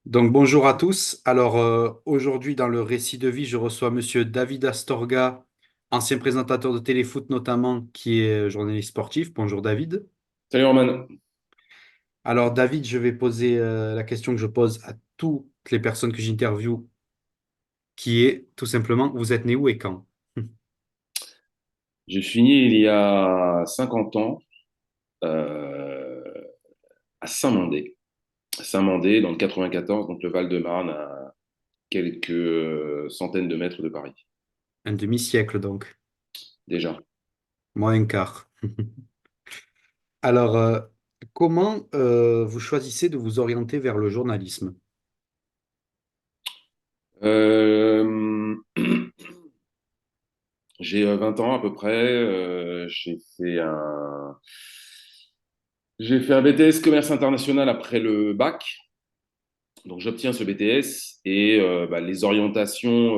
Donc bonjour à tous. Alors aujourd'hui dans le récit de vie, je reçois Monsieur David Astorga, ancien présentateur de téléfoot notamment, qui est journaliste sportif. Bonjour David. Salut Roman. Alors David, je vais poser la question que je pose à toutes les personnes que j'interviewe, qui est tout simplement, vous êtes né où et quand? J'ai fini il y a 50 ans euh, à Saint-Mandé. Saint-Mandé, dans le 94, donc le Val-de-Marne, à quelques centaines de mètres de Paris, Un demi-siècle donc, déjà. moins un quart. Alors comment vous choisissez de vous orienter vers le journalisme? Euh, j'ai 20 ans à peu près. J'ai fait un BTS commerce international après le bac. Donc j'obtiens ce BTS et les orientations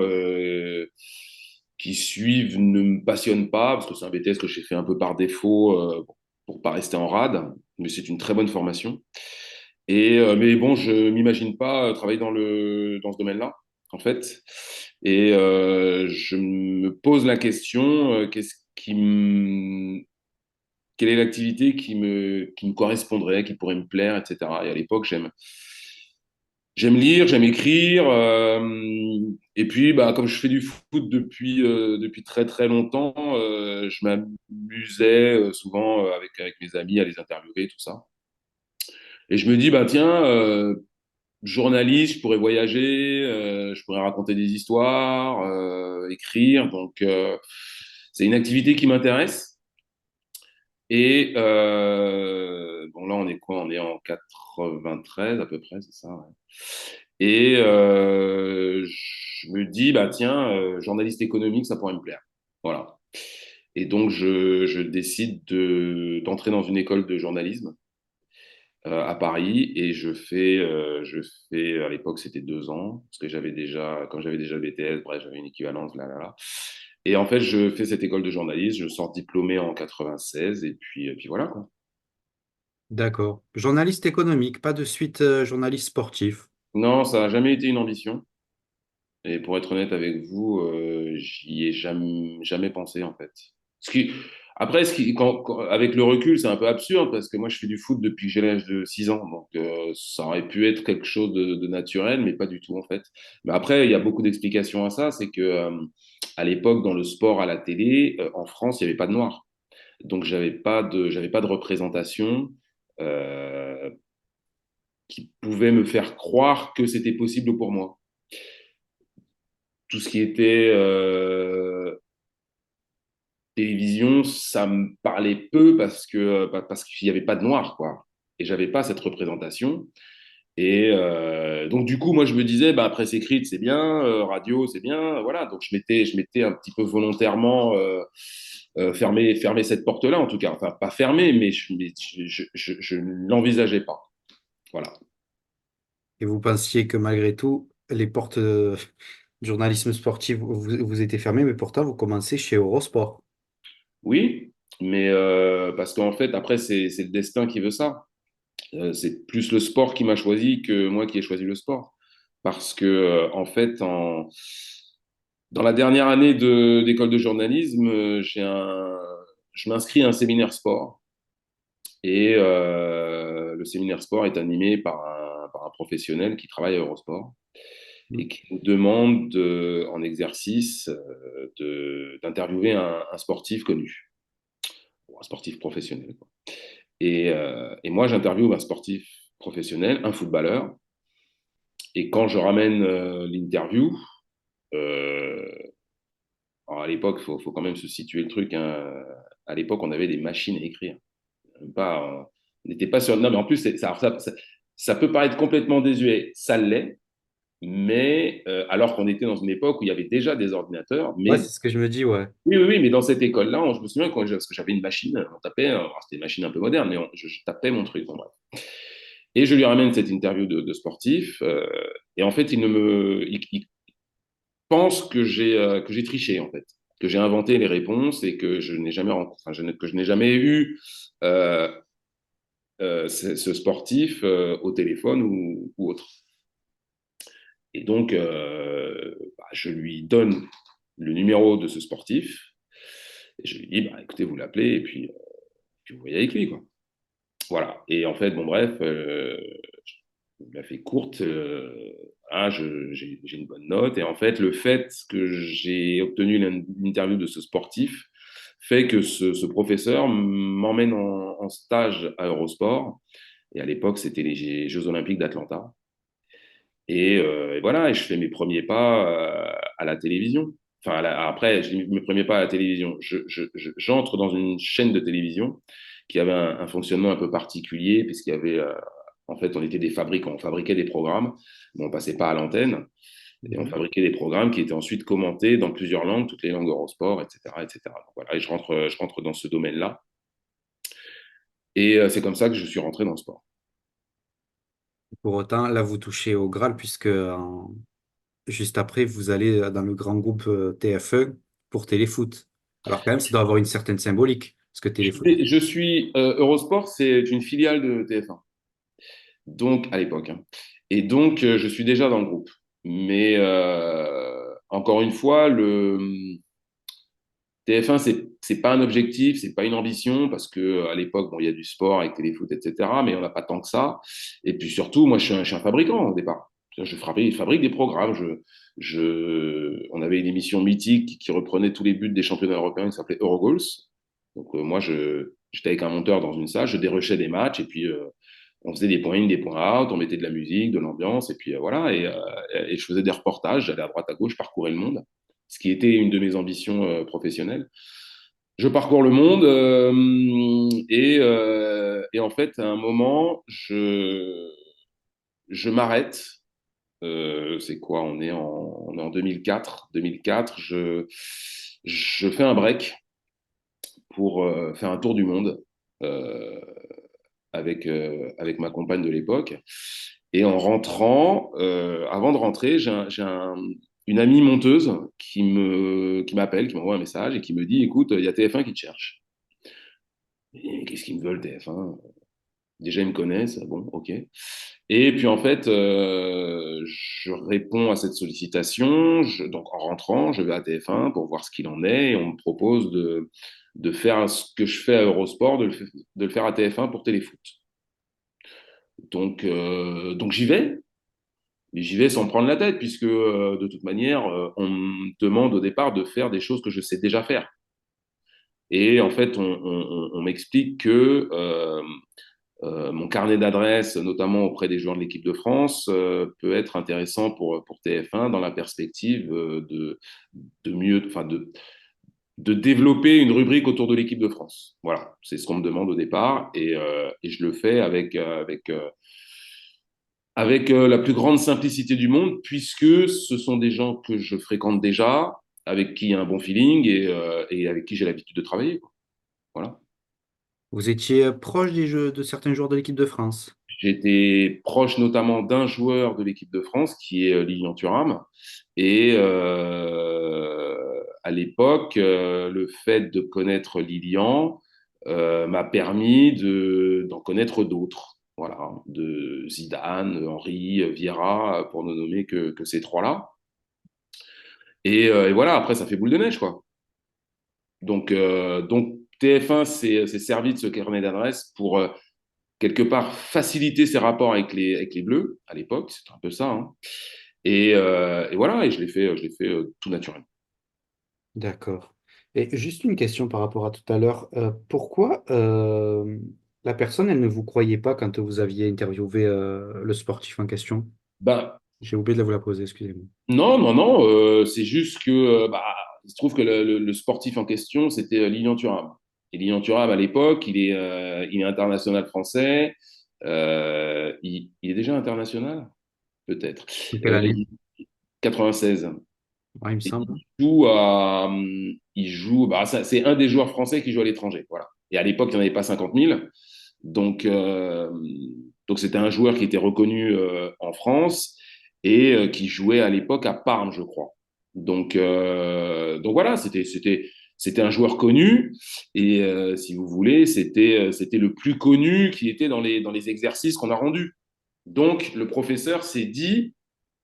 qui suivent ne me passionnent pas parce que c'est un BTS que j'ai fait un peu par défaut pour pas rester en rade, mais c'est une très bonne formation. Mais bon, je m'imagine pas travailler dans ce domaine-là en fait. Je me pose la question quelle est l'activité qui me correspondrait, qui pourrait me plaire, etc. Et à l'époque, j'aime lire, j'aime écrire. Et puis, comme je fais du foot depuis très très longtemps, je m'amusais souvent avec mes amis à les interviewer, tout ça. Et je me dis, bah tiens, journaliste, je pourrais voyager, je pourrais raconter des histoires, écrire. C'est une activité qui m'intéresse. Bon, là, on est quoi? On est en 93 à peu près, c'est ça, ouais. Je me dis, bah tiens, journaliste économique, ça pourrait me plaire. Voilà. Et donc, je décide d'entrer dans une école de journalisme à Paris et à l'époque, c'était 2 ans, parce que quand j'avais déjà le BTS, bref, j'avais une équivalence, là, là, là. Et en fait, je fais cette école de journalisme, je sors diplômé en 96 et puis voilà, quoi. D'accord. Journaliste économique, pas de suite journaliste sportif. Non, ça n'a jamais été une ambition. Et pour être honnête avec vous, j'y ai jamais pensé en fait. Ce qui, Après, avec le recul, c'est un peu absurde parce que moi, je fais du foot depuis que j'ai l'âge de 6 ans. Donc, ça aurait pu être quelque chose de naturel, mais pas du tout en fait. Mais après, il y a beaucoup d'explications à ça. C'est que à l'époque, dans le sport à la télé, en France, il n'y avait pas de noirs. Donc, j'avais pas de représentation euh, qui pouvait me faire croire que c'était possible pour moi. Tout ce qui était télévision, ça me parlait peu parce qu'il n'y avait pas de noir, quoi. Et j'avais pas cette représentation. Donc du coup, moi, je me disais, presse écrite, c'est bien, radio, c'est bien, voilà. Donc je m'étais un petit peu volontairement fermé cette porte-là, en tout cas. Enfin, pas fermé, mais je ne l'envisageais pas. Voilà. Et vous pensiez que malgré tout, les portes du journalisme sportif vous étaient fermées, mais pourtant vous commencez chez Eurosport. Oui, mais parce qu'en fait, après, c'est le destin qui veut ça. C'est plus le sport qui m'a choisi que moi qui ai choisi le sport. Parce que, en fait, dans la dernière année d'école de journalisme, je m'inscris à un séminaire sport. Le séminaire sport est animé par un professionnel qui travaille à Eurosport et qui nous demande en exercice d'interviewer un sportif connu, un sportif professionnel, quoi. Et moi, j'interviewe un sportif professionnel, un footballeur. Et quand je ramène l'interview, euh, alors à l'époque, faut quand même se situer le truc, hein. À l'époque, on avait des machines à écrire. On n'était pas sur. Non, mais en plus, ça peut paraître complètement désuet. Ça l'est, mais alors qu'on était dans une époque où il y avait déjà des ordinateurs. Ouais, Mais c'est ce que je me dis, ouais. oui, oui, oui, mais dans cette école-là, je me souviens parce que j'avais une machine, on tapait, alors c'était une machine un peu moderne, mais je tapais mon truc. Bon, bref. Et je lui ramène cette interview de sportif. Et en fait, il pense que j'ai triché, en fait, que j'ai inventé les réponses et que je n'ai jamais, enfin, que je n'ai jamais eu ce sportif au téléphone ou autre. Et donc, je lui donne le numéro de ce sportif et je lui dis, écoutez, vous l'appelez et puis vous voyez avec lui, quoi. Voilà. Et en fait, bon, bref, je la fais courte. J'ai une bonne note. Et en fait, le fait que j'ai obtenu l'interview de ce sportif fait que ce professeur m'emmène en stage à Eurosport. Et à l'époque, c'était les Jeux Olympiques d'Atlanta. Et voilà, et je fais mes premiers pas à la télévision. Enfin, après, je dis mes premiers pas à la télévision. J'entre dans une chaîne de télévision qui avait un fonctionnement un peu particulier, puisqu'il y avait, en fait, on était des fabricants, on fabriquait des programmes, mais on passait pas à l'antenne, et on Mhm. fabriquait des programmes qui étaient ensuite commentés dans plusieurs langues, toutes les langues Eurosport, etc., etc. Donc, voilà, et je rentre dans ce domaine-là, et c'est comme ça que je suis rentré dans le sport. Pour autant, là, vous touchez au Graal puisque juste après, vous allez dans le grand groupe TF1 pour Téléfoot. Alors quand même, ça doit avoir une certaine symbolique, parce que Téléfoot. Je suis Eurosport, c'est une filiale de TF1. Donc, à l'époque, hein. Et donc, je suis déjà dans le groupe. Mais encore une fois, le TF1, c'est pas un objectif, c'est pas une ambition, parce que à l'époque, bon, il y a du sport avec téléfoot, etc., mais on n'a pas tant que ça. Et puis surtout, moi, je suis un fabricant au départ. Je fabrique des programmes. On avait une émission mythique qui reprenait tous les buts des championnats européens qui s'appelait Eurogoals. Donc, moi, j'étais avec un monteur dans une salle, je dérushais des matchs, et puis on faisait des points in, des points out, on mettait de la musique, de l'ambiance, et puis voilà. Et je faisais des reportages, j'allais à droite à gauche, je parcourais le monde, ce qui était une de mes ambitions professionnelles. Je parcours le monde et en fait, à un moment, je m'arrête. C'est quoi? On est en 2004. 2004, je fais un break pour faire un tour du monde. Euh, avec ma compagne de l'époque. Et en rentrant, avant de rentrer, une amie monteuse qui m'appelle, qui m'envoie un message et qui me dit, écoute, il y a TF1 qui te cherche. Et qu'est-ce qu'ils me veulent, TF1? Déjà, ils me connaissent, bon, ok. Et puis en fait, je réponds à cette sollicitation. Donc en rentrant, je vais à TF1 pour voir ce qu'il en est et on me propose de faire ce que je fais à Eurosport, de le faire à TF1 pour Téléfoot. Donc j'y vais, mais j'y vais sans me prendre la tête, puisque de toute manière, on me demande au départ de faire des choses que je sais déjà faire. Et en fait, on m'explique que mon carnet d'adresses, notamment auprès des joueurs de l'équipe de France, peut être intéressant pour TF1 dans la perspective de mieux, enfin de développer une rubrique autour de l'équipe de France. Voilà, c'est ce qu'on me demande au départ, et je le fais avec la plus grande simplicité du monde, puisque ce sont des gens que je fréquente déjà, avec qui il y a un bon feeling et avec qui j'ai l'habitude de travailler, quoi. Voilà. Vous étiez proche des jeux de certains joueurs de l'équipe de France. J'étais proche notamment d'un joueur de l'équipe de France qui est Lilian Thuram. Et à l'époque, le fait de connaître Lilian m'a permis d'en connaître d'autres. Voilà, de Zidane, Henry, Vieira, pour ne nommer que ces trois-là. Et voilà, après, ça fait boule de neige, quoi. Donc TF1 s'est servi de ce carnet d'adresses pour quelque part faciliter ses rapports avec les Bleus à l'époque, c'était un peu ça, hein. Et voilà, et je l'ai fait tout naturellement. D'accord. Et juste une question par rapport à tout à l'heure. Pourquoi la personne, elle ne vous croyait pas quand vous aviez interviewé le sportif en question? Ben, J'ai oublié de vous la poser, excusez-moi. non, non, non, c'est juste que il se trouve que le sportif en question, c'était Lilian Thuram. Et Lilian Thuram, à l'époque, il est international français. Il est déjà international? Peut-être. En quelle année? 96. Ouais, il me Et semble. il joue, c'est un des joueurs français qui joue à l'étranger. Voilà. Et à l'époque, il n'y en avait pas 50 000. Donc, euh, donc c'était un joueur qui était reconnu en France et qui jouait à l'époque à Parme, je crois. Donc voilà, c'était un joueur connu. Et si vous voulez, c'était le plus connu qui était dans les exercices qu'on a rendus. Donc le professeur s'est dit,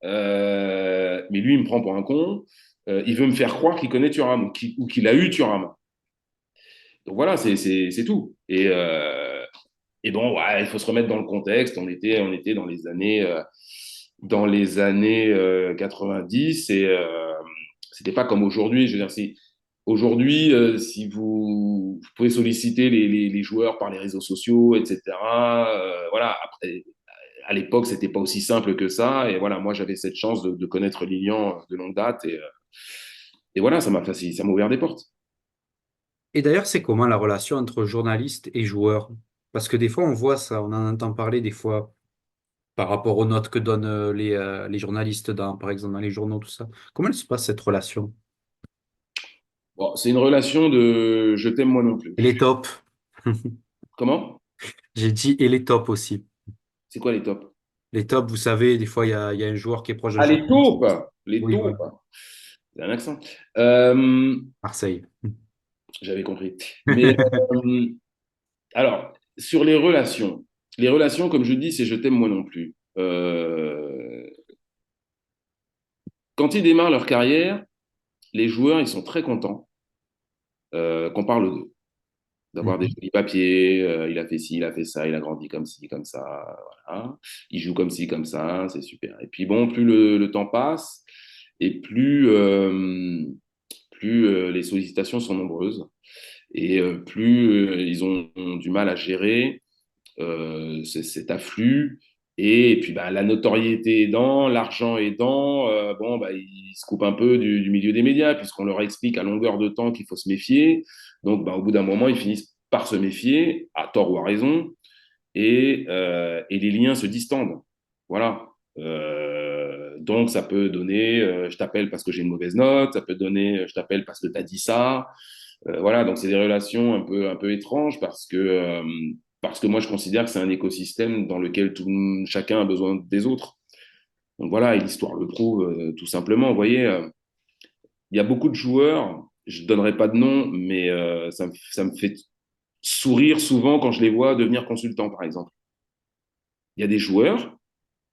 Mais lui, il me prend pour un con. Il veut me faire croire qu'il connaît Thuram ou qu'il a eu Thuram. Donc voilà, c'est tout. Et bon, ouais, il faut se remettre dans le contexte. On était dans les années 90 et c'était pas comme aujourd'hui. Je veux dire, aujourd'hui, si vous pouvez solliciter les joueurs par les réseaux sociaux, etc. Voilà. Après, à l'époque, c'était pas aussi simple que ça. Et voilà, moi, j'avais cette chance de connaître Lilian de longue date et voilà, ça m'a facilité, ça m'a ouvert des portes. Et d'ailleurs, c'est comment la relation entre journaliste et joueur? Parce que des fois, on voit ça, on en entend parler des fois par rapport aux notes que donnent les journalistes dans, par exemple, dans les journaux, tout ça. Comment elle se passe cette relation? Bon, c'est une relation de je t'aime moi non plus. Et les tops. Comment? J'ai dit et les tops aussi. C'est quoi les tops? Les tops, vous savez, des fois, il y a un joueur qui est proche d'un Ah, les journaliste. taupes! Les Oui, voilà. taupes! C'est un accent. Euh, Marseille. J'avais compris. Mais alors, sur les relations, comme je dis, c'est je t'aime moi non plus. Quand ils démarrent leur carrière, les joueurs, ils sont très contents qu'on parle d'eux, d'avoir des Mhm. jolis papiers, il a fait ci, il a fait ça, il a grandi comme ci, comme ça, voilà. Il joue comme ci, comme ça, c'est super. Et puis bon, plus le temps passe, et plus les sollicitations sont nombreuses, et plus ils ont du mal à gérer cet afflux. Et puis bah, la notoriété aidant, l'argent aidant, bon, bah, ils se coupent un peu du milieu des médias, puisqu'on leur explique à longueur de temps qu'il faut se méfier. Donc bah, au bout d'un moment, ils finissent par se méfier, à tort ou à raison, et les liens se distendent. Voilà. Donc ça peut donner je t'appelle parce que j'ai une mauvaise note, ça peut donner je t'appelle parce que tu as dit ça. Voilà, donc c'est des relations un peu étranges parce que moi je considère que c'est un écosystème dans lequel chacun a besoin des autres. Donc voilà, et l'histoire le prouve tout simplement. Vous voyez, il y a beaucoup de joueurs, je ne donnerai pas de nom, mais ça me fait sourire souvent quand je les vois devenir consultants, par exemple. Il y a des joueurs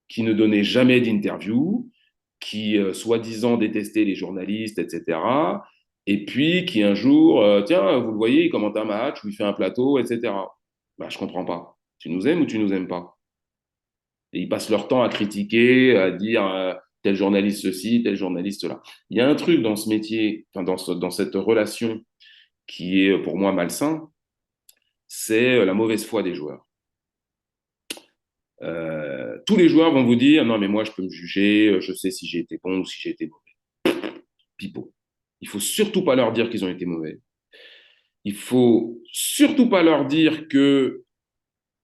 qui ne donnaient jamais d'interview, qui soi-disant détestaient les journalistes, etc. Et puis qui un jour, tiens, vous le voyez, il commente un match ou il fait un plateau, etc. Bah, je comprends pas. Tu nous aimes ou tu nous aimes pas? Et ils passent leur temps à critiquer, à dire tel journaliste ceci, tel journaliste cela. Il y a un truc dans ce métier, enfin dans cette relation qui est pour moi malsain, c'est la mauvaise foi des joueurs. Tous les joueurs vont vous dire non mais moi je peux me juger, je sais si j'ai été bon ou si j'ai été mauvais. Pipeau. Il faut surtout pas leur dire qu'ils ont été mauvais. Il faut surtout pas leur dire que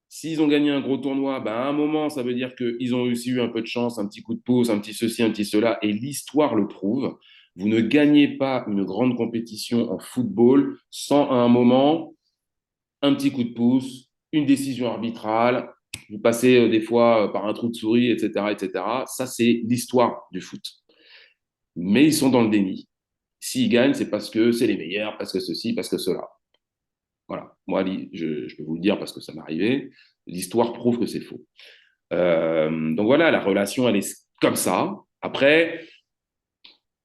s'ils ont gagné un gros tournoi, ben à un moment, ça veut dire qu'ils ont aussi eu un peu de chance, un petit coup de pouce, un petit ceci, un petit cela, et l'histoire le prouve. Vous ne gagnez pas une grande compétition en football sans à un moment un petit coup de pouce, une décision arbitrale, vous passez des fois par un trou de souris, etc., etc. Ça, c'est l'histoire du foot. Mais ils sont dans le déni. S'ils gagnent, c'est parce que c'est les meilleurs, parce que ceci, parce que cela. Voilà. Moi, je peux vous le dire parce que ça m'est arrivé. L'histoire prouve que c'est faux. Donc voilà, la relation, elle est comme ça. Après,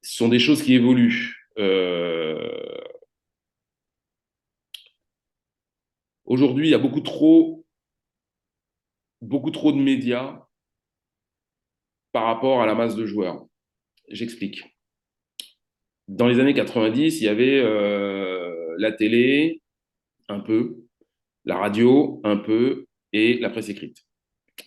ce sont des choses qui évoluent. Aujourd'hui, il y a beaucoup trop de médias par rapport à la masse de joueurs. J'explique. Dans les années 90, il y avait la télé, un peu, la radio, un peu, et la presse écrite.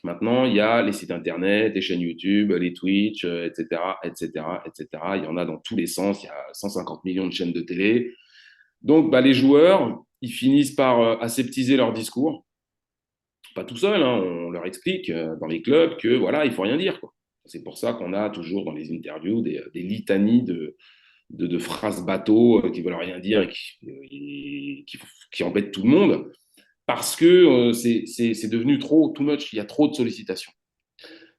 Maintenant, il y a les sites internet, les chaînes YouTube, les Twitch, etc., etc., etc. Il y en a dans tous les sens. Il y a 150 millions de chaînes de télé. Donc, bah, les joueurs, ils finissent par aseptiser leur discours. Pas tout seul, hein, on leur explique dans les clubs que voilà, il faut rien dire, quoi. C'est pour ça qu'on a toujours dans les interviews des litanies de phrases bateau qui veulent rien dire et qui embêtent tout le monde parce que c'est devenu trop, too much, il y a trop de sollicitations.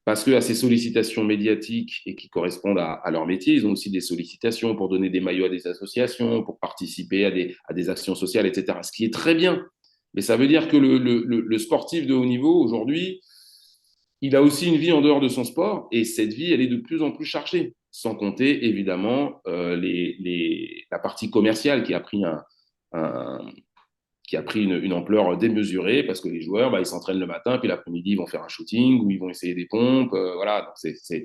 Parce que à ces sollicitations médiatiques et qui correspondent à leur métier, ils ont aussi des sollicitations pour donner des maillots à des associations, pour participer à des actions sociales, etc. Ce qui est très bien. Mais ça veut dire que le sportif de haut niveau, aujourd'hui, il a aussi une vie en dehors de son sport et cette vie, elle est de plus en plus chargée. Sans compter évidemment la partie commerciale un, qui a pris une ampleur démesurée parce que les joueurs, bah, ils s'entraînent le matin, puis l'après-midi, ils vont faire un shooting ou ils vont essayer des pompes. Voilà, donc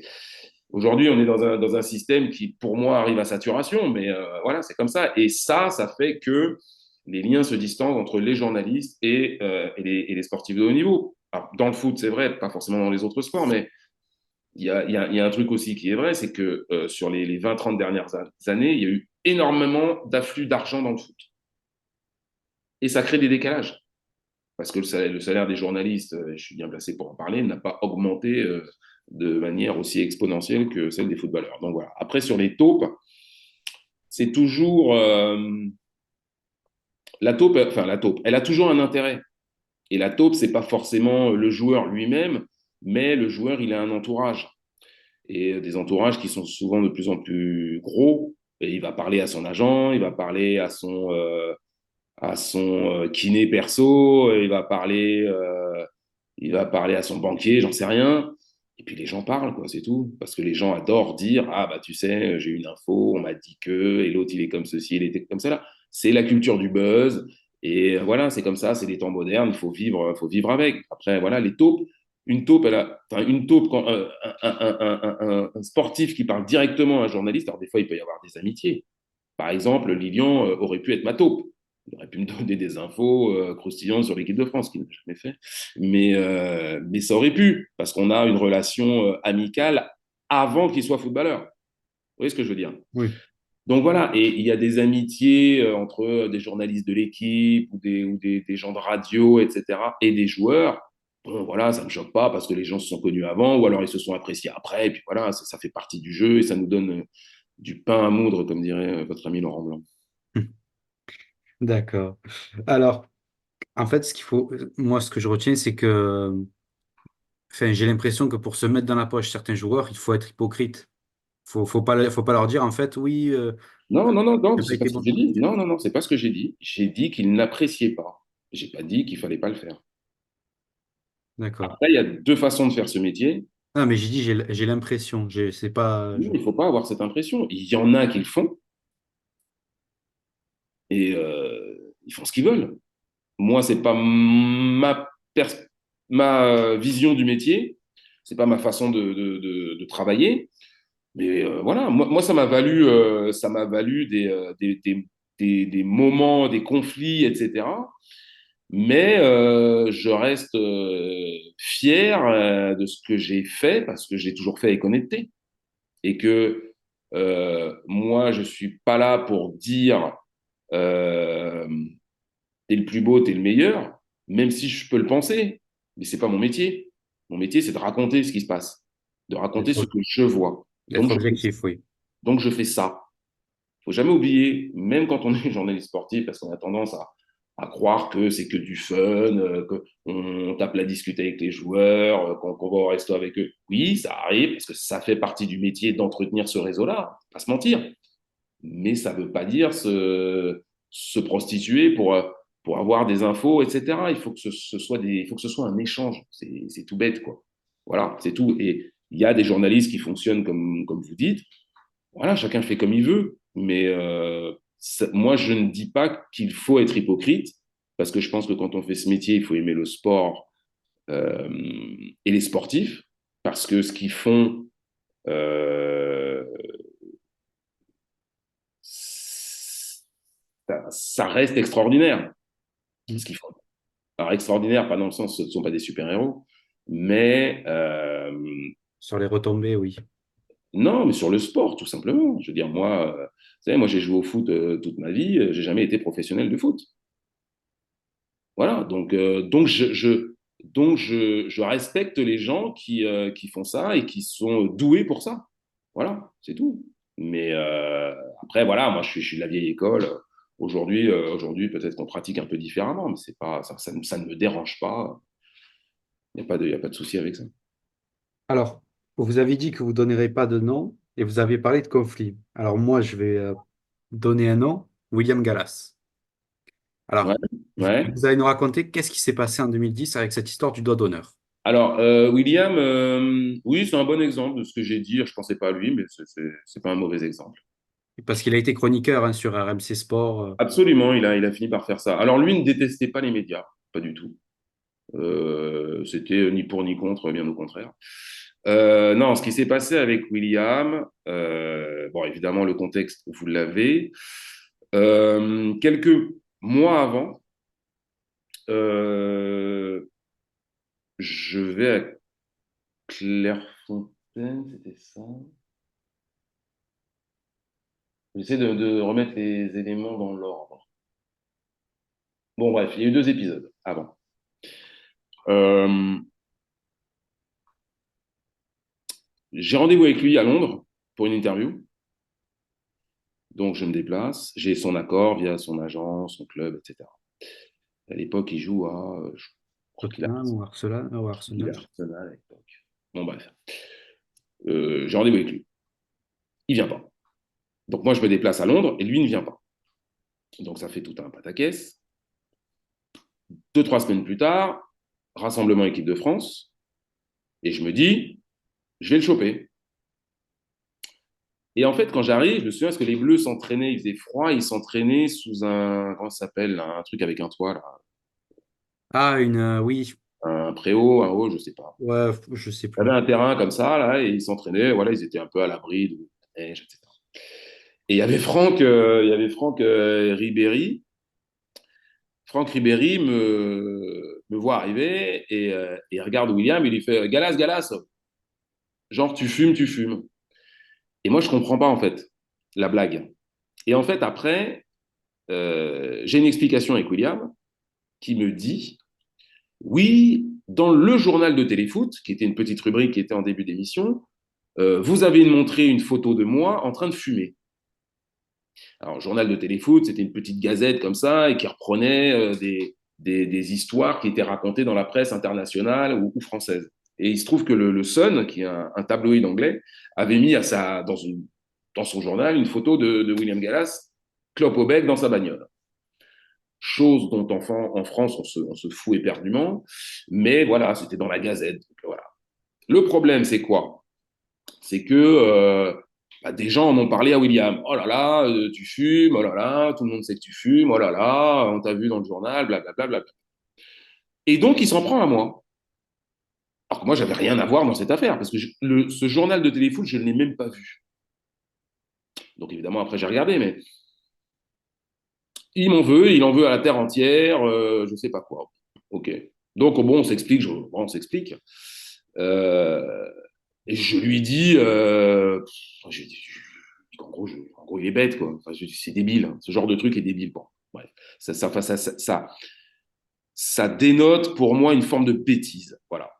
aujourd'hui, on est dans un système qui, pour moi, arrive à saturation, mais voilà, c'est comme ça. Et ça fait que les liens se distendent entre les journalistes et les sportifs de haut niveau. Alors, dans le foot, c'est vrai, pas forcément dans les autres sports, mais il y a un truc aussi qui est vrai, c'est que sur les 20-30 dernières années, il y a eu énormément d'afflux d'argent dans le foot. Et ça crée des décalages. Parce que le salaire des journalistes, je suis bien placé pour en parler, n'a pas augmenté de manière aussi exponentielle que celle des footballeurs. Donc voilà. Après, sur les taupes, c'est toujours la taupe, elle a toujours un intérêt. Et la taupe, c'est pas forcément le joueur lui-même, mais le joueur, il a un entourage. Et des entourages qui sont souvent de plus en plus gros. Et il va parler à son agent, il va parler à son kiné perso, il va parler à son banquier, j'en sais rien. Et puis les gens parlent, quoi, c'est tout. Parce que les gens adorent dire, ah bah tu sais, j'ai une info, on m'a dit que, et l'autre il est comme ceci, il était comme cela. C'est la culture du buzz. Et voilà, c'est comme ça, c'est des temps modernes, faut vivre avec. Après, voilà, les taupes, une taupe, enfin, une taupe, quand, un sportif qui parle directement à un journaliste, alors des fois il peut y avoir des amitiés. Par exemple, Lilian aurait pu être ma taupe. Il aurait pu me donner des infos croustillantes sur l'équipe de France, qu'il n'a jamais fait. Mais ça aurait pu, parce qu'on a une relation amicale avant qu'il soit footballeur. Vous voyez ce que je veux dire? Oui. Donc voilà, et il y a des amitiés entre des journalistes de l'équipe des gens de radio, etc., et des joueurs. Bon, voilà, ça ne me choque pas parce que les gens se sont connus avant, ou alors ils se sont appréciés après, et puis voilà, ça fait partie du jeu et ça nous donne du pain à moudre, comme dirait votre ami Laurent Blanc. D'accord. Alors, en fait, moi, ce que je retiens, c'est que, enfin, j'ai l'impression que pour se mettre dans la poche certains joueurs, il faut être hypocrite. Faut pas leur dire, en fait, oui, Non, non, non, non, j'ai pas c'est pas été ce que bon. j'ai dit. Non, non, non, c'est pas ce que j'ai dit. J'ai dit qu'il n'appréciait pas. J'ai pas dit qu'il fallait pas le faire. D'accord. Après, il y a deux façons de faire ce métier. Non, mais j'ai dit, j'ai l'impression. C'est pas. Non, il faut pas avoir cette impression. Il y en a qui le font et ils font ce qu'ils veulent. Moi, c'est pas ma vision du métier. C'est pas ma façon de travailler. Mais voilà, moi ça m'a valu des moments, des conflits, etc. Mais je reste fier de ce que j'ai fait parce que j'ai toujours fait avec honnêteté. Et que moi, je suis pas là pour dire euh, t'es le plus beau, t'es le meilleur, même si je peux le penser. Mais c'est pas mon métier. Mon métier, c'est de raconter ce qui se passe, de raconter ce D'être que je vois. d'être objectif, oui. Donc je fais ça. Faut jamais oublier, même quand on est journaliste sportif, parce qu'on a tendance à croire que c'est que du fun, qu'on tape la discute avec les joueurs, qu'on va au resto avec eux. Oui, ça arrive, parce que ça fait partie du métier d'entretenir ce réseau-là, pas se mentir. Mais ça ne veut pas dire se prostituer pour avoir des infos, etc. Il faut que il faut que ce soit un échange. C'est tout bête, quoi. Voilà, c'est tout. Et il y a des journalistes qui fonctionnent comme vous dites. Voilà, chacun fait comme il veut. Mais moi, je ne dis pas qu'il faut être hypocrite, parce que je pense que quand on fait ce métier, il faut aimer le sport euh, et les sportifs, parce que ce qu'ils font, euh, ça reste extraordinaire. Ce qu'ils font. Alors, extraordinaire, pas dans le sens, ce ne sont pas des super-héros, mais Sur les retombées, oui. non, mais sur le sport, tout simplement. Je veux dire, moi, vous savez, moi j'ai joué au foot toute ma vie, j'ai jamais été professionnel de foot. Voilà, je respecte les gens qui font ça et qui sont doués pour ça. Voilà, c'est tout. Mais après, voilà, moi je suis de la vieille école. Aujourd'hui, peut-être qu'on pratique un peu différemment, mais c'est pas, ça ne me dérange pas. Il y a pas de souci avec ça. Alors, vous avez dit que vous donnerez pas de nom et vous avez parlé de conflit. Alors, moi, je vais donner un nom, William Gallas. Ouais, Alors, ouais. vous allez nous raconter qu'est-ce qui s'est passé en 2010 avec cette histoire du doigt d'honneur. Alors, William, oui, c'est un bon exemple de ce que j'ai dit. Je ne pensais pas à lui, mais c'est pas un mauvais exemple. Parce qu'il a été chroniqueur hein, sur RMC Sport. Absolument, il a fini par faire ça. Alors, lui ne détestait pas les médias, pas du tout. C'était ni pour ni contre, bien au contraire. Non, ce qui s'est passé avec William, bon, évidemment, le contexte, vous l'avez. Quelques mois avant, euh, je vais à Clairefontaine, c'était ça. J'essaie de remettre les éléments dans l'ordre. Bon, bref, il y a eu deux épisodes avant. Euh, j'ai rendez-vous avec lui à Londres pour une interview. Donc, je me déplace. J'ai son accord via son agent, son club, etc. À l'époque, il joue à, je crois qu'il a, Tottenham ou Arsenal, ou il Arsenal. a Arsenal à l'époque. Bon, bref. J'ai rendez-vous avec lui. Il vient pas. Donc, moi, je me déplace à Londres et lui ne vient pas. Donc, ça fait tout un pataquès. 2, 3 semaines plus tard, rassemblement équipe de France. Et je me dis, je vais le choper. Et en fait, quand j'arrive, je me souviens parce que les Bleus s'entraînaient, il faisait froid, ils s'entraînaient sous un, comment ça s'appelle, un truc avec un toit, là, Ah, oui, un préau, un haut, je sais pas. ouais, je sais Il y plus. avait un terrain comme ça, là, et ils s'entraînaient, voilà, ils étaient un peu à l'abri de la neige, etc. Et il y avait Franck Ribéry. Franck Ribéry me voit arriver et regarde William, il lui fait Galas, Galas, genre tu fumes, tu fumes. Et moi, je comprends pas, en fait, la blague. Et en fait, après, j'ai une explication avec William qui me dit oui, dans le journal de Téléfoot, qui était une petite rubrique qui était en début d'émission, vous avez montré une photo de moi en train de fumer. Alors, journal de Téléfoot, c'était une petite gazette comme ça et qui reprenait des histoires qui étaient racontées dans la presse internationale ou française. Et il se trouve que le Sun, qui est un tabloïd anglais, avait mis dans son journal une photo de William Gallas, clope au bec dans sa bagnole. Chose dont en France on se fout éperdument, mais voilà, c'était dans la Gazette. Donc, voilà. Le problème, c'est quoi? C'est que bah, des gens en ont parlé à William. Oh là là, tu fumes, oh là là, tout le monde sait que tu fumes, oh là là, on t'a vu dans le journal, blablabla. Bla, bla, bla. Et donc, il s'en prend à moi. Alors que moi, j'avais rien à voir dans cette affaire, parce que ce journal de téléfoot, je ne l'ai même pas vu. Donc, évidemment, après, j'ai regardé, mais il en veut à la terre entière, je sais pas quoi. Ok. Donc, bon, on s'explique. Euh, et je lui dis, en gros, il est bête, quoi. Enfin, c'est débile. Hein. Ce genre de truc est débile. Bon, bref, ça dénote pour moi une forme de bêtise. Voilà.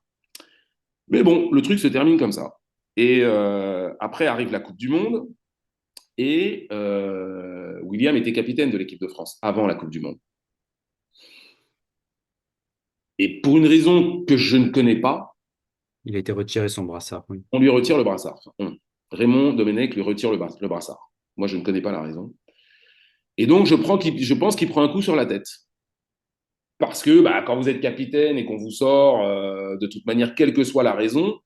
Mais bon, le truc se termine comme ça. Et après arrive la Coupe du Monde. Et William était capitaine de l'équipe de France avant la Coupe du Monde. Et pour une raison que je ne connais pas, Il a été retiré son brassard, oui. on lui retire le brassard. Enfin, Raymond Domenech lui retire le brassard. Moi, je ne connais pas la raison. Et donc, je pense qu'il prend un coup sur la tête. Parce que bah, quand vous êtes capitaine et qu'on vous sort, de toute manière, quelle que soit la raison,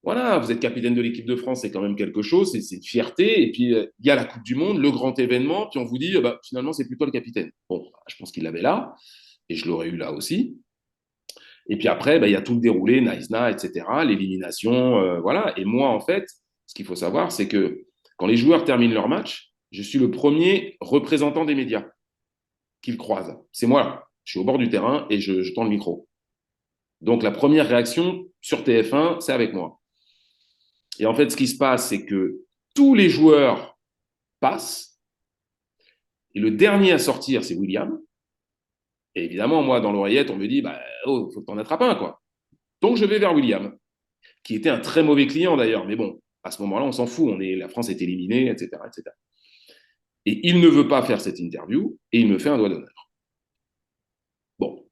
voilà, vous êtes capitaine de l'équipe de France, c'est quand même quelque chose, c'est une fierté. Et puis, il y a la Coupe du Monde, le grand événement, puis on vous dit, bah, finalement, c'est plutôt le capitaine. Bon, je pense qu'il l'avait là, et je l'aurais eu là aussi. Et puis après, bah, il y a tout le déroulé, Naïsna, etc., l'élimination, voilà. Et moi, en fait, ce qu'il faut savoir, c'est que quand les joueurs terminent leur match, je suis le premier représentant des médias qu'ils croisent. C'est moi, je suis au bord du terrain et je tends le micro. Donc la première réaction sur TF1, c'est avec moi. Et en fait, ce qui se passe, c'est que tous les joueurs passent, et le dernier à sortir, c'est William. Et évidemment, moi, dans l'oreillette, on me dit, bah, oh, faut que t'en attrapes un, quoi. Donc je vais vers William, qui était un très mauvais client d'ailleurs. Mais bon, à ce moment-là, on s'en fout. La France est éliminée, etc., etc. Et il ne veut pas faire cette interview et il me fait un doigt d'honneur. Bon,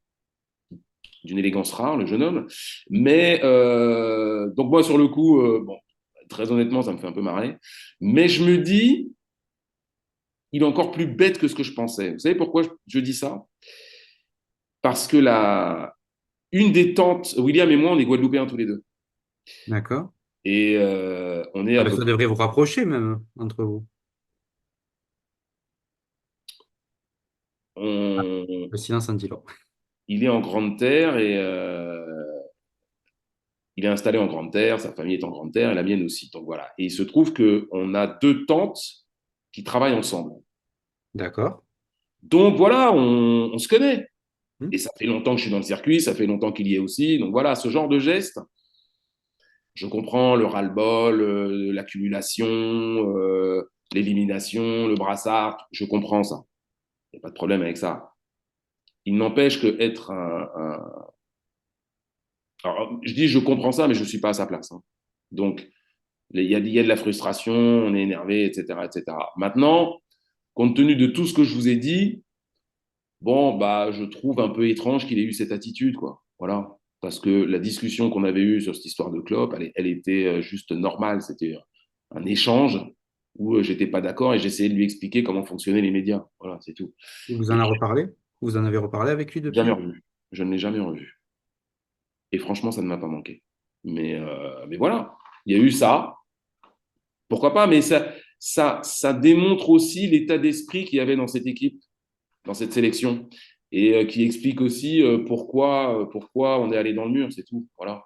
d'une élégance rare, le jeune homme. Mais donc moi, sur le coup, bon, très honnêtement, ça me fait un peu marrer. Mais je me dis, il est encore plus bête que ce que je pensais. Vous savez pourquoi je dis ça? Parce que une des tantes, William et moi, on est Guadeloupéens tous les deux. D'accord. Et on est Ah à ben, peu ça près. devrait vous rapprocher même entre vous. on- Le silence en dit long. il est en Grande Terre et il est installé en Grande Terre, sa famille est en Grande Terre et la mienne aussi. Donc voilà. Et il se trouve qu'on a deux tantes qui travaillent ensemble. D'accord. Donc voilà, on se connaît. Hmm. Et ça fait longtemps que je suis dans le circuit, ça fait longtemps qu'il y est aussi. Donc voilà, ce genre de geste, je comprends le ras-le-bol, l'accumulation, l'élimination, le brassard, je comprends ça. Il n'y a pas de problème avec ça. Il n'empêche que être Alors, je dis je comprends ça, mais je ne suis pas à sa place, hein. Donc, il y a de la frustration, on est énervé, etc., etc. Maintenant, compte tenu de tout ce que je vous ai dit, bon, bah, je trouve un peu étrange qu'il ait eu cette attitude, quoi. Voilà. Parce que la discussion qu'on avait eue sur cette histoire de clope, elle était juste normale. C'était un échange où j'étais pas d'accord et j'essayais de lui expliquer comment fonctionnaient les médias. Voilà, c'est tout. Il vous en Et a reparlé? Vous en avez reparlé avec lui jamais depuis? revu. Je ne l'ai jamais revu. Et franchement, ça ne m'a pas manqué. Mais voilà, il y a eu ça. Pourquoi pas? Mais ça démontre aussi l'état d'esprit qu'il y avait dans cette équipe, dans cette sélection, et qui explique aussi pourquoi on est allé dans le mur. C'est tout. Voilà,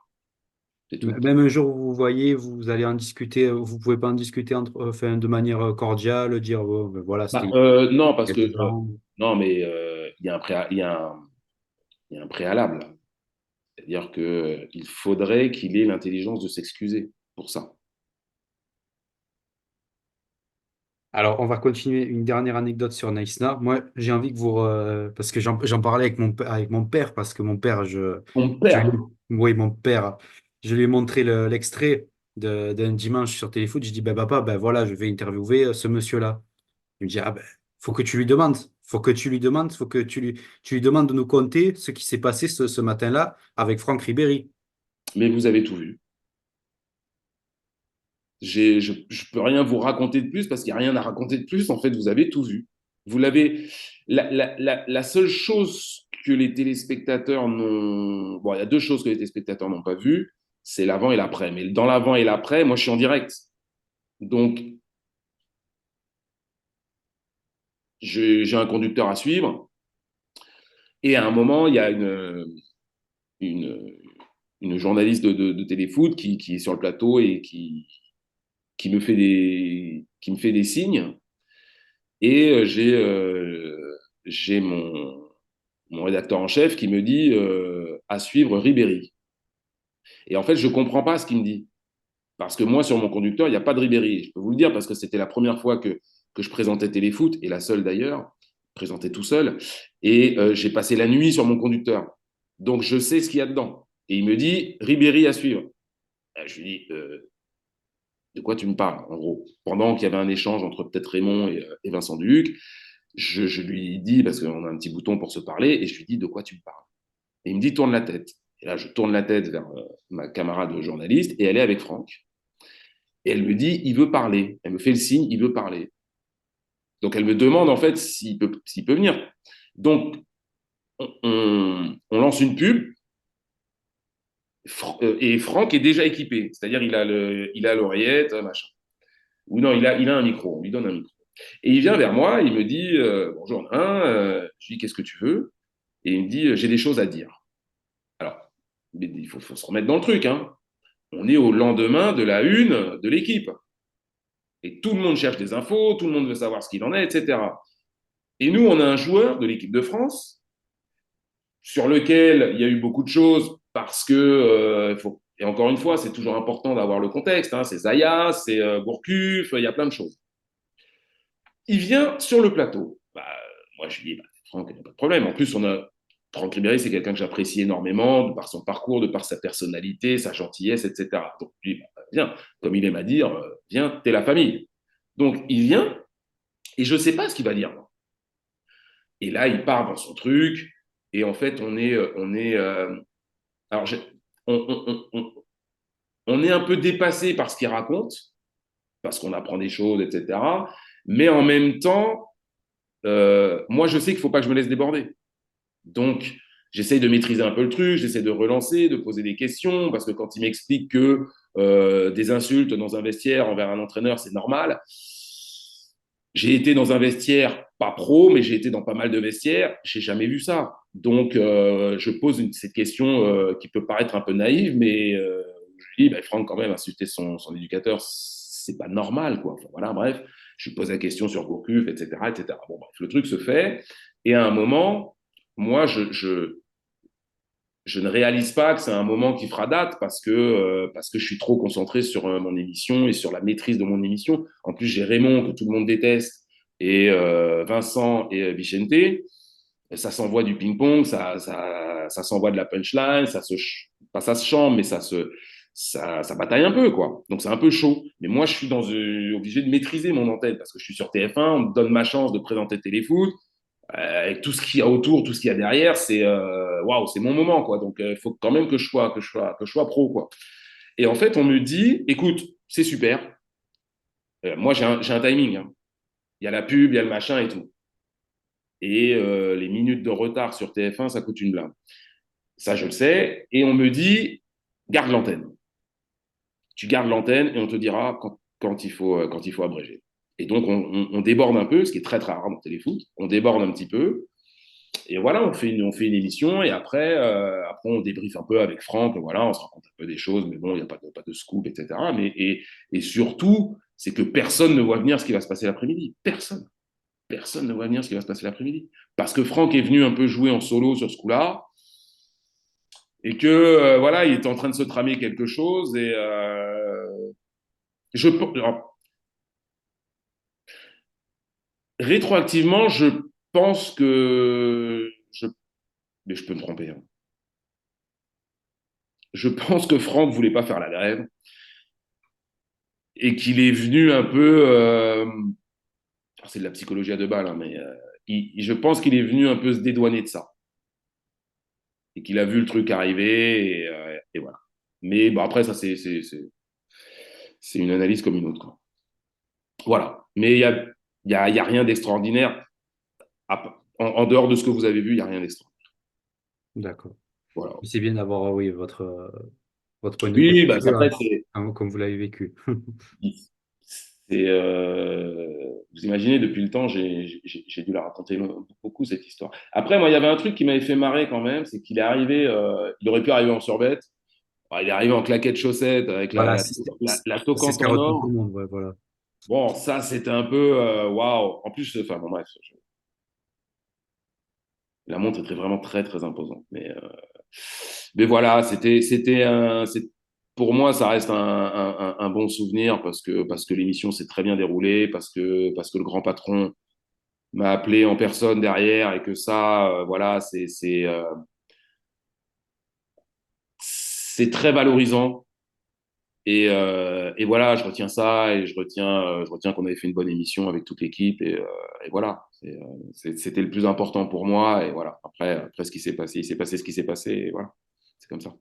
c'est tout. Même un jour où vous voyez, vous allez en discuter, vous pouvez pas en discuter enfin, de manière cordiale, dire oh, ben voilà, c'était Non, parce il y a que 10 ans. non, mais il y a un préalable. C'est-à-dire que il faudrait qu'il ait l'intelligence de s'excuser pour ça. Alors, on va continuer une dernière anecdote sur Naïsna. Moi, j'ai envie que parce que j'en parlais avec mon père, parce que mon père, Mon je père, lui- oui, mon père, je lui ai montré l'extrait d'un dimanche sur Téléfoot. Je dis, ben papa, ben voilà, je vais interviewer ce monsieur-là. Il me dit, ah ben, faut que tu lui demandes. Faut que tu lui demandes, tu lui demandes de nous conter ce qui s'est passé ce matin-là avec Franck Ribéry. mais vous avez tout vu. Je ne peux rien vous raconter de plus parce qu'il n'y a rien à raconter de plus. En fait, vous avez tout vu. Vous l'avez. La seule chose que les téléspectateurs n'ont. Bon, il y a deux choses que les téléspectateurs n'ont pas vues, c'est l'avant et l'après. Mais dans l'avant et l'après, moi, je suis en direct. Donc, j'ai un conducteur à suivre. Et à un moment, il y a une, une journaliste de téléfoot qui est sur le plateau et qui me fait des signes. Et j'ai mon rédacteur en chef qui me dit à suivre Ribéry. Et en fait, je ne comprends pas ce qu'il me dit. Parce que moi, sur mon conducteur, il n'y a pas de Ribéry. Je peux vous le dire parce que c'était la première fois que je présentais Téléfoot, et la seule d'ailleurs, présentais tout seul. Et j'ai passé la nuit sur mon conducteur. Donc, je sais ce qu'il y a dedans. Et il me dit Ribéry à suivre. Je lui dis de quoi tu me parles, en gros. Pendant qu'il y avait un échange entre peut-être Raymond et Vincent Duhuc, je lui dis, parce qu'on a un petit bouton pour se parler, et je lui dis de quoi tu me parles. Et il me dit tourne la tête. Et là, je tourne la tête vers ma camarade journaliste, et elle est avec Franck. Et elle me dit il veut parler. Elle me fait le signe il veut parler. Donc elle me demande en fait s'il peut venir. Donc on lance une pub, et Franck est déjà équipé. C'est-à-dire il a l'oreillette, machin. Ou non, il a un micro, on lui donne un micro. Et il vient vers moi, il me dit bonjour, je lui dis qu'est-ce que tu veux? Et il me dit j'ai des choses à dire. Alors, il faut se remettre dans le truc, hein. On est au lendemain de la une de l'équipe. Et tout le monde cherche des infos, tout le monde veut savoir ce qu'il en est, etc. Et nous, on a un joueur de l'équipe de France sur lequel il y a eu beaucoup de choses parce que, et encore une fois, c'est toujours important d'avoir le contexte, hein, c'est Zaya, c'est Gourcuff, il y a plein de choses. Il vient sur le plateau. Bah, moi, je lui dis, bah, Franck, il n'y a pas de problème. En plus, Franck Ribéry, c'est quelqu'un que j'apprécie énormément, de par son parcours, de par sa personnalité, sa gentillesse, etc. Donc, lui, bah, viens, comme il aime à dire, viens, t'es la famille. Donc, il vient, et je ne sais pas ce qu'il va dire. Et là, il part dans son truc, et en fait, alors, on est un peu dépassé par ce qu'il raconte, parce qu'on apprend des choses, etc. Mais en même temps, moi, je sais qu'il ne faut pas que je me laisse déborder. Donc, j'essaye de maîtriser un peu le truc, j'essaie de relancer, de poser des questions, parce que quand il m'explique que des insultes dans un vestiaire envers un entraîneur, c'est normal. J'ai été dans un vestiaire pas pro, mais j'ai été dans pas mal de vestiaires. J'ai jamais vu ça. Donc, je pose cette question qui peut paraître un peu naïve, mais je dis, bah, Franck, quand même, insulter son éducateur, c'est pas normal, quoi. Enfin, voilà, bref, je lui pose la question sur Gourcuff, etc., etc. Bon, bref, le truc se fait. Et à un moment, moi, je ne réalise pas que c'est un moment qui fera date parce que je suis trop concentré sur mon émission et sur la maîtrise de mon émission. En plus, j'ai Raymond que tout le monde déteste et Vincent et Vicente. Ça s'envoie du ping-pong, ça s'envoie de la punchline, pas ça se chante, mais ça bataille un peu, quoi. Donc c'est un peu chaud. Mais moi, je suis obligé de maîtriser mon antenne parce que je suis sur TF1, on me donne ma chance de présenter Téléfoot. Avec tout ce qu'il y a autour, tout ce qu'il y a derrière, c'est waouh, c'est mon moment, quoi. Donc il faut quand même que je sois pro, quoi. Et en fait, on me dit, écoute, c'est super. Moi, j'ai un timing, hein. Il y a la pub, il y a le machin et tout. Et les minutes de retard sur TF1, ça coûte une blinde. Ça, je le sais. Et on me dit, garde l'antenne. Tu gardes l'antenne et on te dira quand il faut abréger. Et donc, on déborde un peu, ce qui est très, très rare dans Téléfoot. On déborde un petit peu. Et voilà, on fait une émission et après on débriefe un peu avec Franck, voilà, on se raconte un peu des choses, mais bon, il n'y a pas de scoop, etc. Et surtout, c'est que personne ne voit venir ce qui va se passer l'après-midi. Personne. Personne ne voit venir ce qui va se passer l'après-midi. Parce que Franck est venu un peu jouer en solo sur ce coup-là et que, voilà, il était en train de se tramer quelque chose et alors, rétroactivement, je pense mais je peux me tromper, hein. Je pense que Franck voulait pas faire la grève et qu'il est venu un peu, c'est de la psychologie à deux balles, hein, mais je pense qu'il est venu un peu se dédouaner de ça et qu'il a vu le truc arriver et voilà. Mais bon, après, ça, c'est une analyse comme une autre, quoi. Voilà. Mais il y a rien d'extraordinaire. En dehors de ce que vous avez vu, il n'y a rien d'extraordinaire. D'accord. Voilà. C'est bien d'avoir, oui, votre point de Oui, bah, vue après, c'est. comme vous l'avez vécu. Vous imaginez, depuis le temps, j'ai dû la raconter beaucoup, cette histoire. Après, moi, il y avait un truc qui m'avait fait marrer quand même, c'est qu'il est arrivé, il aurait pu arriver en survette. Alors, il est arrivé en claquettes chaussettes avec Voilà, la c'est ce toquante qui en retient tout or. le monde, ouais, voilà. Bon, ça, c'était un peu waouh. En plus, enfin, bon, bref, la montre était vraiment très, très imposante. Mais voilà, pour moi, ça reste un bon souvenir parce que l'émission s'est très bien déroulée, parce que le grand patron m'a appelé en personne derrière et que ça, voilà, c'est très valorisant. Et voilà, je retiens ça et je retiens qu'on avait fait une bonne émission avec toute l'équipe et voilà, c'était le plus important pour moi et voilà. Après ce qui s'est passé, il s'est passé ce qui s'est passé et voilà, c'est comme ça.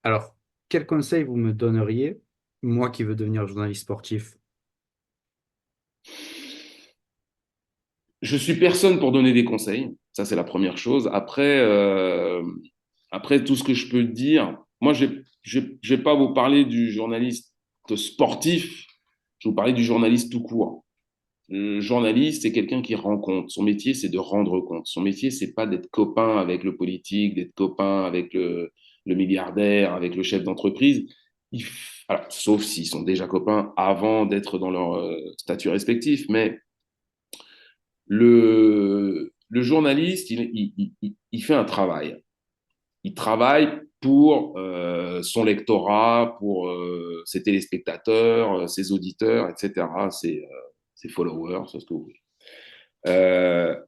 Alors, quel conseil vous me donneriez, moi qui veux devenir journaliste sportif? Je suis personne pour donner des conseils, ça c'est la première chose. Après tout ce que je peux dire, moi je vais pas vous parler du journaliste sportif, je vais vous parler du journaliste tout court. Le journaliste, c'est quelqu'un qui rend compte. Son métier, c'est de rendre compte. Son métier, c'est pas d'être copain avec le politique, d'être copain avec le milliardaire, avec le chef d'entreprise. Alors, sauf s'ils sont déjà copains avant d'être dans leur statut respectif. Mais le journaliste, il fait un travail. Il travaille pour son lectorat, pour ses téléspectateurs, ses auditeurs, etc., ses followers, c'est ce que vous voulez.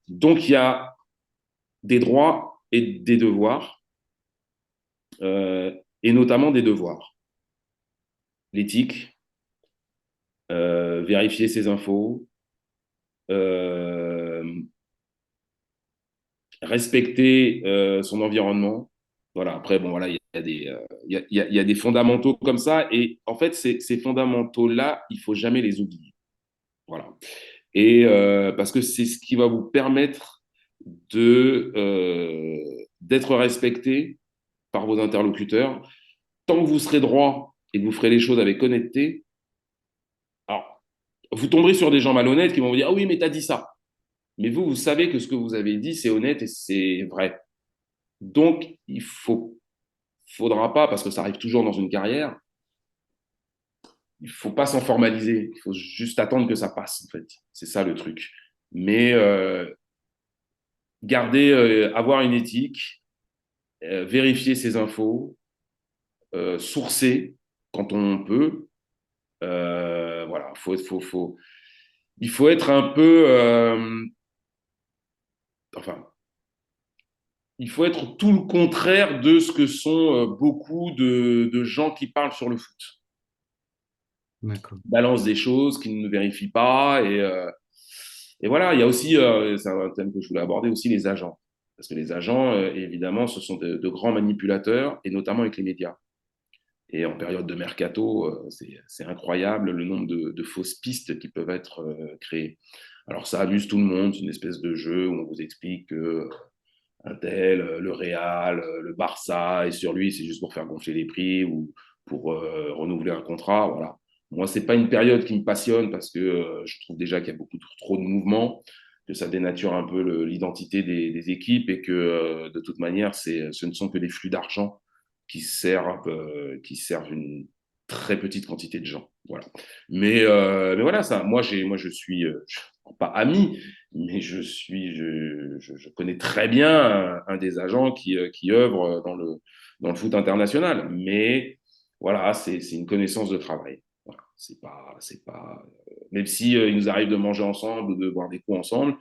Donc, il y a des droits et des devoirs, euh, et notamment des devoirs. L'éthique, vérifier ses infos, euh, respecter son environnement. Voilà, après, bon, voilà, il y a il y a des fondamentaux comme ça. Et en fait, ces fondamentaux-là, il faut jamais les oublier. Voilà. Et parce que c'est ce qui va vous permettre de d'être respecté par vos interlocuteurs. Tant que vous serez droit et que vous ferez les choses avec honnêteté, alors, vous tomberez sur des gens malhonnêtes qui vont vous dire, ah oui, mais t'as dit ça. Mais vous, vous savez que ce que vous avez dit, c'est honnête et c'est vrai. Donc, faudra pas, parce que ça arrive toujours dans une carrière, il faut pas s'en formaliser. Il faut juste attendre que ça passe, en fait. C'est ça le truc. Mais avoir une éthique, vérifier ses infos, sourcer quand on peut. Voilà, il faut être un peu, enfin, il faut être tout le contraire de ce que sont beaucoup de gens qui parlent sur le foot. D'accord. Balance des choses, qui ne vérifient pas. Et voilà, il y a aussi, c'est un thème que je voulais aborder, aussi les agents. Parce que les agents, évidemment, ce sont de grands manipulateurs, et notamment avec les médias. Et en période de mercato, c'est incroyable le nombre de fausses pistes qui peuvent être créées. Alors ça amuse tout le monde, c'est une espèce de jeu où on vous explique que un tel, le Real, le Barça, et sur lui, c'est juste pour faire gonfler les prix ou pour renouveler un contrat. Voilà. Moi, c'est pas une période qui me passionne parce que je trouve déjà qu'il y a beaucoup trop de mouvements, que ça dénature un peu l'identité des équipes et que de toute manière, ce ne sont que des flux d'argent qui servent une très petite quantité de gens. Voilà. Mais voilà, ça, moi, je suis pas ami, mais je connais très bien un des agents qui œuvre dans le foot international. Mais voilà, c'est une connaissance de travail. Voilà, c'est pas, même si il nous arrive de manger ensemble ou de boire des coups ensemble,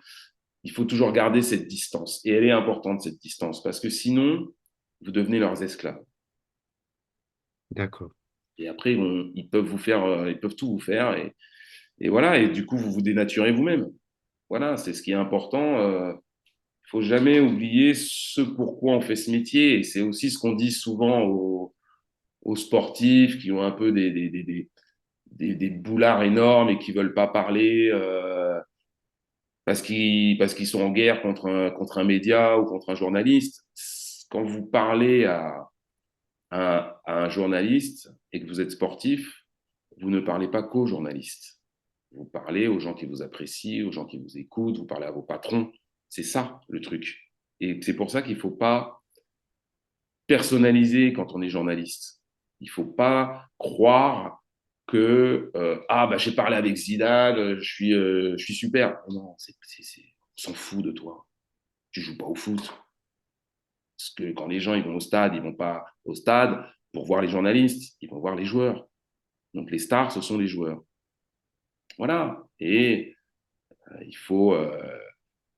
il faut toujours garder cette distance. Et elle est importante, cette distance, parce que sinon, vous devenez leurs esclaves. D'accord. Et après, ils peuvent ils peuvent tout vous faire. Et voilà, et du coup, vous vous dénaturez vous-même. Voilà, c'est ce qui est important. Il faut jamais oublier ce pourquoi on fait ce métier. Et c'est aussi ce qu'on dit souvent aux sportifs qui ont un peu des boulards énormes et qui veulent pas parler parce qu'ils sont en guerre contre un média ou contre un journaliste. Quand vous parlez à un journaliste et que vous êtes sportif, vous ne parlez pas qu'aux journalistes. Vous parlez aux gens qui vous apprécient, aux gens qui vous écoutent, vous parlez à vos patrons. C'est ça le truc. Et c'est pour ça qu'il ne faut pas personnaliser quand on est journaliste. Il ne faut pas croire que ah bah j'ai parlé avec Zidane, je suis super. Non, on s'en fout de toi. Tu joues pas au foot. Parce que quand les gens ils vont au stade, ils vont pas au stade pour voir les journalistes, ils vont voir les joueurs. Donc les stars, ce sont les joueurs. Voilà. Et il faut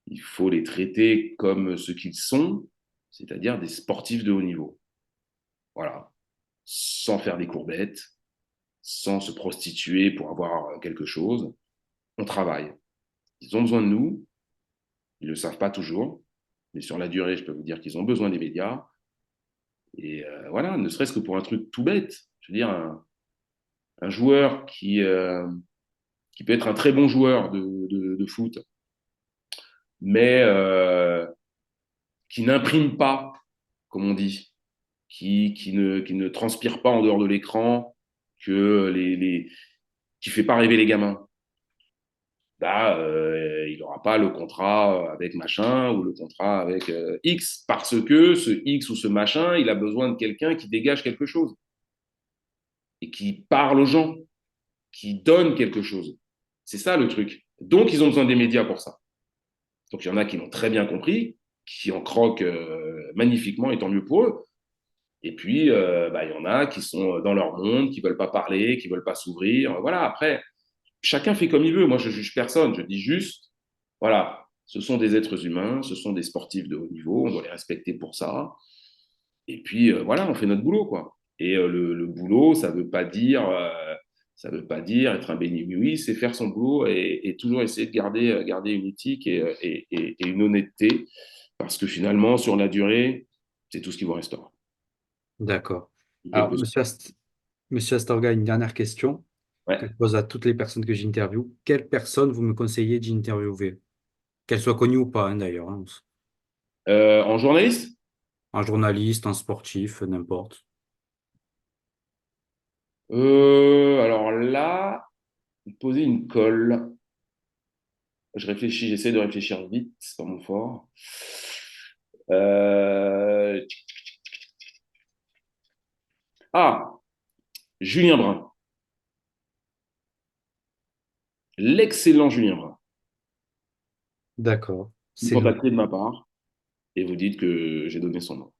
il faut les traiter comme ce qu'ils sont, c'est-à-dire des sportifs de haut niveau. Voilà. Sans faire des courbettes, sans se prostituer pour avoir quelque chose. On travaille. Ils ont besoin de nous. Ils ne le savent pas toujours. Mais sur la durée, je peux vous dire qu'ils ont besoin des médias. Et voilà, ne serait-ce que pour un truc tout bête. Je veux dire, un joueur qui peut être un très bon joueur de foot, mais qui n'imprime pas, comme on dit, qui ne transpire pas en dehors de l'écran, qui fait pas rêver les gamins. Bah, il n'aura pas le contrat avec machin ou le contrat avec X parce que ce X ou ce machin, il a besoin de quelqu'un qui dégage quelque chose et qui parle aux gens, qui donne quelque chose. C'est ça le truc. Donc, ils ont besoin des médias pour ça. Donc, il y en a qui l'ont très bien compris, qui en croquent magnifiquement, et tant mieux pour eux. Et puis, bah, il y en a qui sont dans leur monde, qui veulent pas parler, qui veulent pas s'ouvrir. Voilà, après, chacun fait comme il veut. Moi, je juge personne. Je dis juste, voilà, ce sont des êtres humains, ce sont des sportifs de haut niveau, on doit les respecter pour ça. Et puis, voilà, on fait notre boulot, quoi. Et le boulot, ça veut pas dire être un béni oui, c'est faire son boulot et toujours essayer de garder une éthique et une honnêteté, parce que finalement, sur la durée, c'est tout ce qui vous restera. D'accord. Quel Alors, que soit. Monsieur Astorga, une dernière question que je Ouais. pose à toutes les personnes que j'interviewe. Quelle personne vous me conseillez d'interviewer? Qu'elle soit connue ou pas, hein, d'ailleurs, hein. En journaliste? Un journaliste, un sportif, n'importe. Alors là, poser une colle. Je réfléchis, j'essaie de réfléchir vite, c'est pas mon fort. Euh, Ah, Julien Brun. L'excellent Julien Brun. D'accord, Vous me c'est noté. contactez de ma part et vous dites que j'ai donné son nom.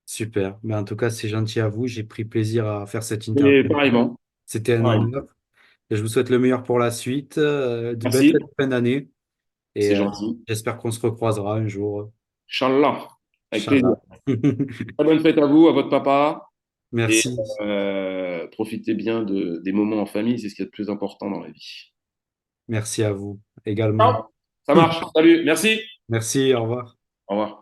Super. Mais en tout cas, c'est gentil à vous. J'ai pris plaisir à faire cette interview. Et pareillement, C'était un pareillement. honneur. Et je vous souhaite le meilleur pour la suite, de belles fêtes Merci, de fin d'année. Et c'est gentil. j'espère qu'on se recroisera un jour. Inch'Allah, avec plaisir. Inch'Allah. Très bonne fête à vous, à votre papa. Et Merci. profitez bien des moments en famille, c'est ce qui est le plus important dans la vie. Merci à vous également. Ciao. Ça marche. Salut. Merci. Merci, au revoir. Au revoir.